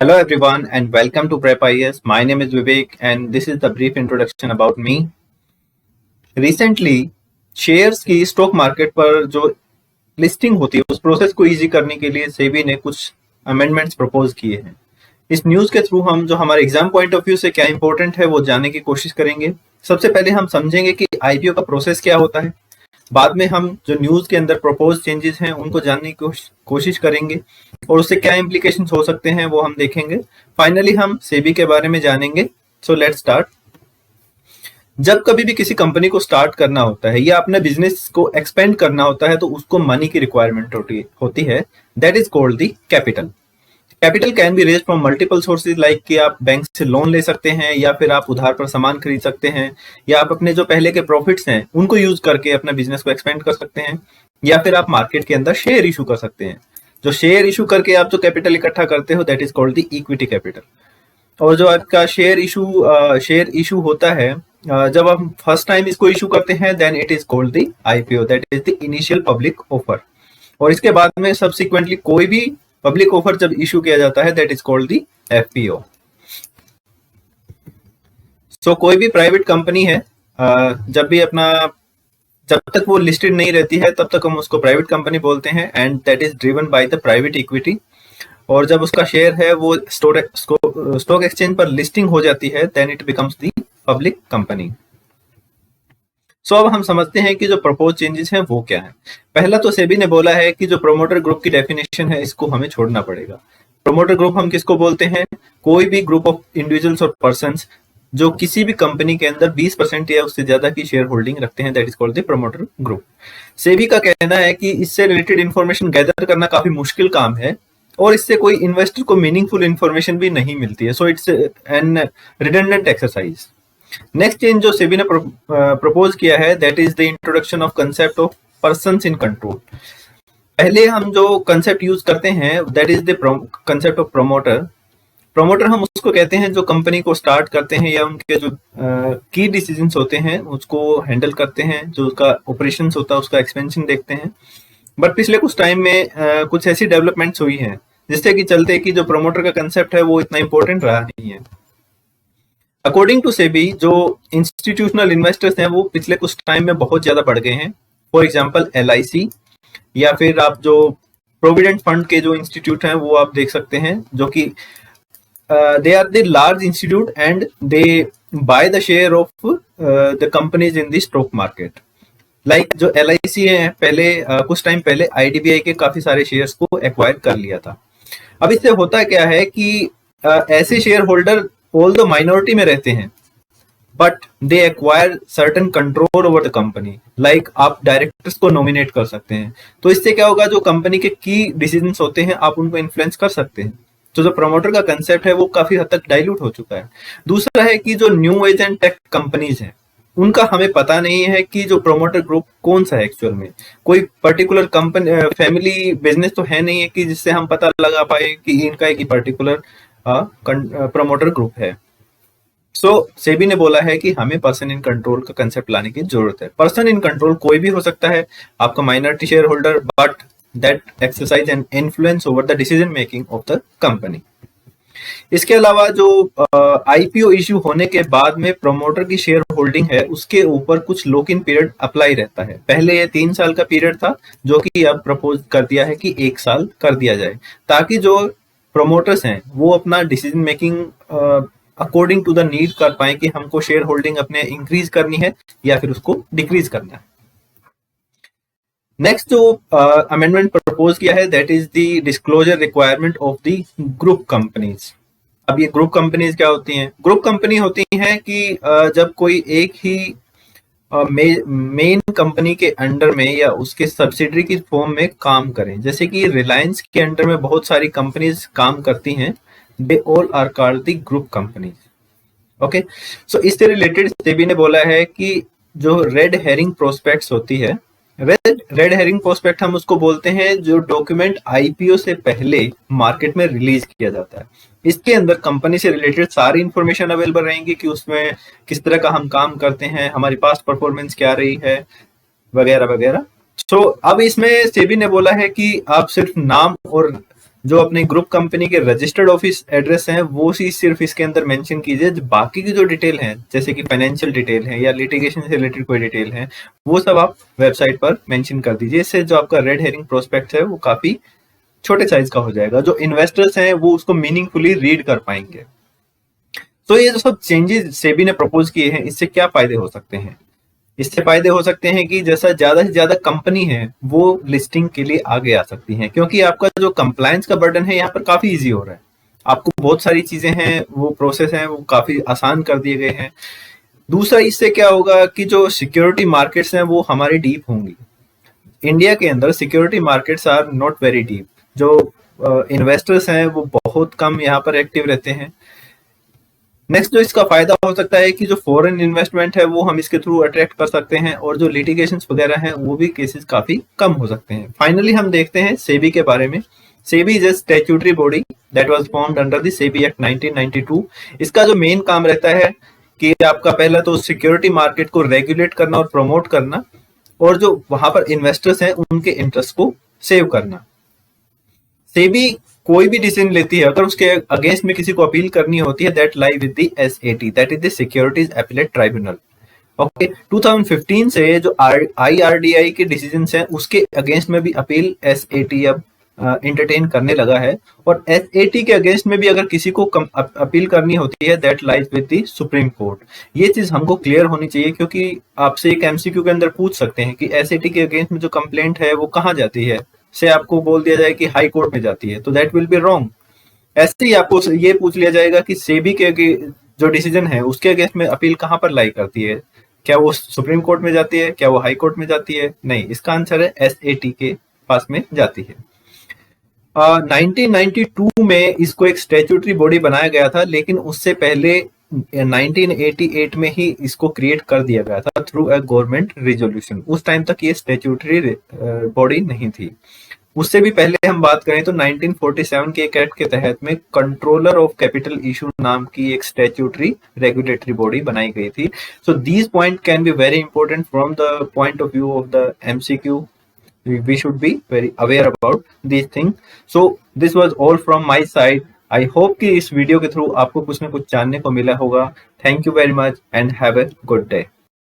Hello everyone and welcome to Prep IAS. My name is Vivek and this is the brief introduction about me. Recently shares की stock market पर जो listing होती है उस process को easy करने के लिए सेबी ने कुछ अमेंडमेंट्स प्रपोज किए हैं। इस न्यूज के थ्रू हम जो हमारे एग्जाम पॉइंट ऑफ व्यू से क्या इंपॉर्टेंट है वो जानने की कोशिश करेंगे। सबसे पहले हम समझेंगे कि आईपीओ का प्रोसेस क्या होता है, बाद में हम जो न्यूज के अंदर प्रपोज चेंजेस हैं उनको जानने की कोशिश करेंगे और उससे क्या इम्प्लीकेशंस हो सकते हैं वो हम देखेंगे। फाइनली हम सेबी के बारे में जानेंगे। So let's start. जब कभी भी किसी कंपनी को स्टार्ट करना होता है या अपने बिजनेस को एक्सपेंड करना होता है तो उसको मनी की रिक्वायरमेंट होती है। That is called the capital. Capital can be raised from multiple sources, like कि आप बैंक से लोन ले सकते हैं या फिर आप उधार पर सामान खरीद सकते हैं या आप अपने जो पहले के प्रॉफिट्स हैं उनको यूज करके अपना बिजनेस को एक्सपेंड कर सकते हैं या फिर आप मार्केट के अंदर शेयर इशू कर सकते हैं। जो शेयर इशू करके आप जो कैपिटल इकट्ठा करते हो that is called the equity capital. और जो आपका शेयर इशू होता है जब आप फर्स्ट टाइम इसको इशू करते हैं then it is called the IPO, that is the initial public offer. और इसके बाद में सब्सिक्वेंटली कोई भी पब्लिक ऑफर जब इशू किया जाता है that is called the FPO. So कोई भी प्राइवेट कंपनी है जब तक वो लिस्टेड नहीं रहती है तब तक हम उसको प्राइवेट कंपनी बोलते हैं and that is driven by the private equity. और जब उसका शेयर है वो स्टॉक एक्सचेंज पर लिस्टिंग हो जाती है then it becomes the public company. So अब हम समझते हैं कि जो प्रपोज चेंजेस हैं वो क्या है। पहला तो सेबी ने बोला है कि जो प्रोमोटर ग्रुप की डेफिनेशन है इसको हमें छोड़ना पड़ेगा। प्रोमोटर ग्रुप हम किसको बोलते हैं? कोई भी ग्रुप ऑफ इंडिविजुअल्स और पर्संस जो किसी भी कंपनी के अंदर 20% या उससे ज्यादा की शेयर होल्डिंग रखते हैं that is called the promoter group. SEBI का कहना है कि इससे रिलेटेड इंफॉर्मेशन गैदर करना काफी मुश्किल काम है और इससे कोई इन्वेस्टर को मीनिंगफुल इंफॉर्मेशन भी नहीं मिलती है। So it's an redundant exercise. Next change जो सेबी ने प्रपोज किया है that is the introduction of concept of persons in control. पहले हम जो कंसेप्ट यूज करते हैं that is the concept of promoter. Promoter हम उसको कहते हैं जो कंपनी को स्टार्ट करते हैं या उनके जो की डिसीजंस होते हैं उसको हैंडल करते हैं, जो उसका ऑपरेशंस होता है उसका एक्सपेंशन देखते हैं। बट पिछले कुछ टाइम में कुछ ऐसी डेवलपमेंट्स हुई हैं जिससे कि चलते कि जो प्रमोटर का कंसेप्ट है वो इतना इंपॉर्टेंट रहा नहीं है। अकॉर्डिंग टू सेबी जो इंस्टीट्यूशनल इन्वेस्टर्स हैं वो पिछले कुछ टाइम में बहुत ज्यादा बढ़ गए हैं। फॉर एग्जांपल एलआईसी या फिर आप जो प्रोविडेंट फंड के जो इंस्टीट्यूट हैं वो आप देख सकते हैं जो कि they are the large institute and they buy the share of the companies in the stock market. Like जो एलआईसी है पहले कुछ टाइम पहले आईडीबीआई के काफी सारे शेयर्स को एक्वायर कर लिया था। अब इससे होता क्या है कि ऐसे share holder all the minority में रहते हैं but they acquire certain control over the company. Like आप डायरेक्टर्स को नॉमिनेट कर सकते हैं, तो इससे क्या होगा जो कंपनी के की डिसीजंस होते हैं आप उनको इन्फ्लुएंस कर सकते हैं। तो जो प्रमोटर का कंसेप्ट है वो काफी हद तक डाइल्यूट हो चुका है। दूसरा है कि जो new age and tech companies हैं उनका हमें पता नहीं है कि जो प्रोमोटर ग्रुप कौन सा है एक्चुअल में। कोई पर्टिकुलर कंपनी फैमिली बिजनेस तो है नहीं है कि जिससे हम पता लगा पाए कि इनका एक पर्टिकुलर प्रमोटर ग्रुप है। सो सेबी ने बोला है कि हमें पर्सन इन कंट्रोल का कंसेप्ट लाने की जरूरत है। पर्सन इन कंट्रोल कोई भी हो सकता है, आपका minority share holder, but that exercise an influence over the decision making of the company. इसके अलावा जो आईपीओ इश्यू होने के बाद में प्रमोटर की शेयर होल्डिंग है उसके ऊपर कुछ लॉक इन पीरियड अप्लाई रहता है। पहले ये 3 साल का पीरियड था जो कि अब प्रपोज कर दिया है कि 1 साल कर दिया जाए, ताकि जो प्रमोटर्स हैं वो अपना decision making according to the need कर पाए कि हमको शेयर होल्डिंग अपने इंक्रीज करनी है या फिर उसको डिक्रीज करना है। नेक्स्ट जो अमेंडमेंट प्रपोज किया है that is the disclosure requirement of the group companies. अब ये ग्रुप कंपनीज क्या होती हैं? ग्रुप कंपनी होती हैं कि जब कोई एक ही मेन कंपनी के अंडर में या उसके सब्सिडरी की फॉर्म में काम करें। जैसे कि रिलायंस के अंडर में बहुत सारी कंपनीज काम करती हैं, they all are called the group companies. Okay, so इससे रिलेटेड सेबी ने बोला है कि जो रेड हेरिंग प्रोस्पेक्ट्स होती है, रेड हेरिंग प्रोस्पेक्ट हम उसको बोलते हैं जो डॉक्यूमेंट आईपीओ से पहले मार्केट में रिलीज किया जाता है। इसके अंदर कंपनी से रिलेटेड सारी इंफॉर्मेशन अवेलेबल रहेंगी कि उसमें किस तरह का हम काम करते हैं, हमारी पास्ट परफॉर्मेंस क्या रही है, वगैरह वगैरह। सो अब इसमें सेबी ने बोला है कि आप सिर्फ नाम और जो अपने ग्रुप कंपनी के रजिस्टर्ड ऑफिस एड्रेस हैं वो ही सिर्फ इसके अंदर मेंशन कीजिए। बाकी की जो डिटेल है जैसे कि फाइनेंशियल डिटेल है या लिटिगेशन से रिलेटेड कोई डिटेल है वो सब आप वेबसाइट पर मेंशन कर दीजिए। इससे जो आपका रेड हेरिंग प्रोस्पेक्ट है वो काफी छोटे साइज का हो जाएगा, जो इन्वेस्टर्स हैं वो उसको मीनिंगफुली रीड कर पाएंगे। तो ये जो सब चेंजेस सेबी ने प्रपोज किए हैं इससे क्या फायदे हो सकते हैं? इससे फायदे हो सकते हैं कि जैसा ज्यादा से ज्यादा कंपनी है वो लिस्टिंग के लिए आगे आ सकती हैं, क्योंकि आपका जो कंप्लायंस का बर्डन है यहाँ पर काफी इजी हो रहा है। आपको बहुत सारी चीजें हैं, वो प्रोसेस हैं वो काफी आसान कर दिए गए हैं। दूसरा, इससे क्या होगा कि जो सिक्योरिटी मार्केट्स हैं वो हमारी डीप होंगी। इंडिया के अंदर security markets are not very deep. जो इन्वेस्टर्स हैं वो बहुत कम यहाँ पर एक्टिव रहते हैं। नेक्स्ट जो इसका फायदा हो सकता है कि जो फॉरेन इन्वेस्टमेंट है वो हम इसके थ्रू अट्रैक्ट कर सकते हैं, और जो लिटिगेशन वगैरह हैं वो भी केसेस काफी कम हो सकते हैं। फाइनली हम देखते हैं सेबी के बारे में। SEBI is a statutory body that was formed under the SEBI act 1992। इसका जो मेन काम रहता है कि आपका पहला तो सिक्योरिटी मार्केट को रेगुलेट करना और प्रमोट करना, और जो वहां पर इन्वेस्टर्स हैं उनके इंटरेस्ट को सेव करना। सेबी कोई भी डिसीजन लेती है, अगर उसके अगेंस्ट में किसी को अपील करनी होती है, that lie with the SAT, that is the securities appellate tribunal. Okay, 2015 से जो आईआरडीआई के डिसीजंस हैं उसके अगेंस्ट में भी अपील एसएटी अब एंटरटेन करने लगा है, और एसएटी के अगेंस्ट में भी अगर किसी को अपील करनी होती है, that lies with the supreme court. ये चीज हमको क्लियर होनी चाहिए, क्योंकि आपसे एक एमसीक्यू के अंदर पूछ सकते हैं कि एसएटी के अगेंस्ट में जो कंप्लेंट है वो कहाँ जाती है, से आपको बोल दिया जाए कि हाई कोर्ट में जाती है, तो दैट विल बी रॉन्ग। ऐसे ही आपको ये पूछ लिया जाएगा कि सेबी के जो डिसीजन है उसके अगेंस्ट में अपील कहाँ पर लाई करती है, क्या वो सुप्रीम कोर्ट में जाती है, क्या वो हाई कोर्ट में जाती है? नहीं, इसका आंसर है एसएटी के पास में जाती है। 1992 में इसको एक स्टैट्यूटरी बॉडी बनाया गया था, लेकिन उससे पहले 1988 में ही इसको क्रिएट कर दिया गया था थ्रू अ गवर्नमेंट रिजोल्यूशन। उस टाइम तक ये स्टैट्यूटरी बॉडी नहीं थी। उससे भी पहले हम बात करें तो 1947 के एक एक्ट के तहत में कंट्रोलर ऑफ कैपिटल इशू नाम की एक स्टैट्यूटरी रेगुलेटरी बॉडी बनाई गई थी। So these point can be very important from the point of view of the MCQ. We should be very aware about these things. So this was all from my side. I hope कि इस video के through आपको कुछ ना कुछ जानने को मिला होगा। Thank you very much and have a good day.